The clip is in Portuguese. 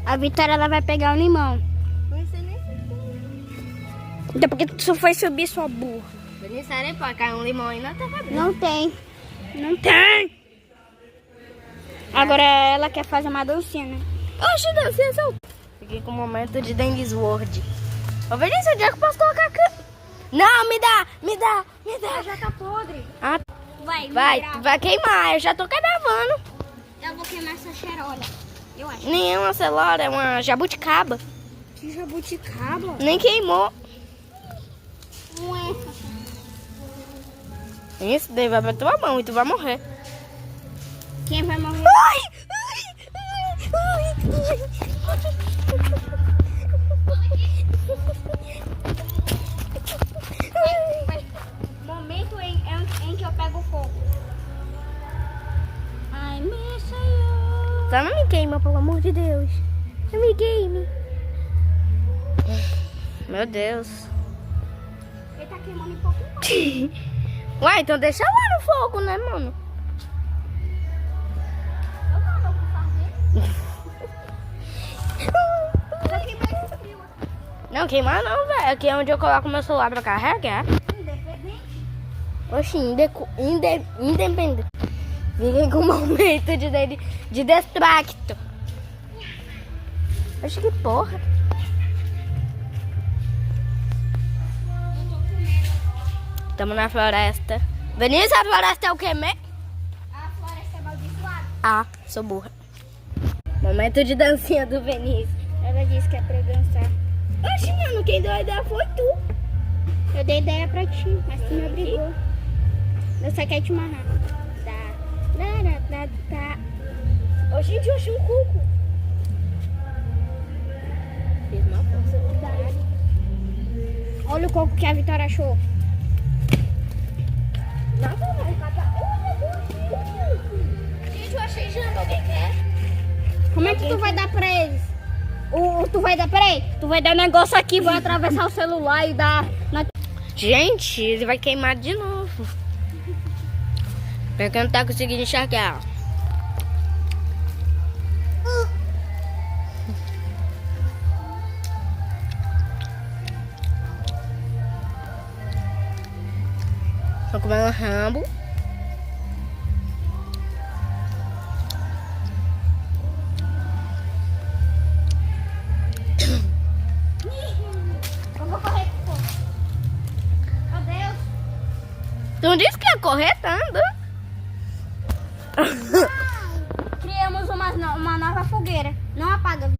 A Vitória, ela vai pegar o limão. Não sei nem se Então porque tu só foi subir, sua burra. Vinícius, era pra cair um limão aí na tua cabeça. Não tem. Não tem. Agora ela quer fazer uma dancinha, né? Oxe, dancinha só. Fiquei com um momento de Dennis World. Ô, Vinícius, onde é que eu posso colocar a câmera? Não, me dá. Já tá podre. Ah, Vai, tu vai queimar, eu já tô gravando. Eu vou queimar essa xerola. Eu acho. Nem é uma celora, é uma jabuticaba. Que jabuticaba. Nem queimou. Ué. Isso daí vai pra tua mão e tu vai morrer. Quem vai morrer? Ai! Momento em que eu pego fogo. Ai, me saiu. Só não me queima, pelo amor de Deus. Não me queime. Meu Deus. Ele tá queimando um pouquinho. Uai, então deixa lá no fogo, né, mano? Eu não vou fazer. Já queimei esse fio. Não, queimar não, velho. Aqui é onde eu coloco meu celular pra carregar. Independente. Oxi, independente. Fiquem com um momento de distracto. Oxi, que porra. Estamos na floresta. Vinícius, a floresta é o quê, mesmo? A floresta é amaldiçoada. Ah, sou burra. Momento de dancinha do Vinícius. Ela disse que é pra dançar. Oxi, mano, quem deu a ideia foi tu. Eu dei ideia pra ti, mas tu me obrigou. Eu só quero te amarrar. Tá. Ô, gente, eu achei um cuco. Fiz uma força de idade. Olha o coco que a Vitória achou. Nada mais, gente, eu achei janta, alguém quer? Como é que tu vai dar pra eles? Tu vai dar, peraí, tu vai dar um negócio aqui, vai atravessar o celular e dar... Gente, ele vai queimar de novo. Porque não tá conseguindo enxergar. Tô comendo rambo. Eu vou correr pro fogo. Meu Deus. Tu não disse que ia correr, tá andando? Criamos uma nova fogueira. Não apaga.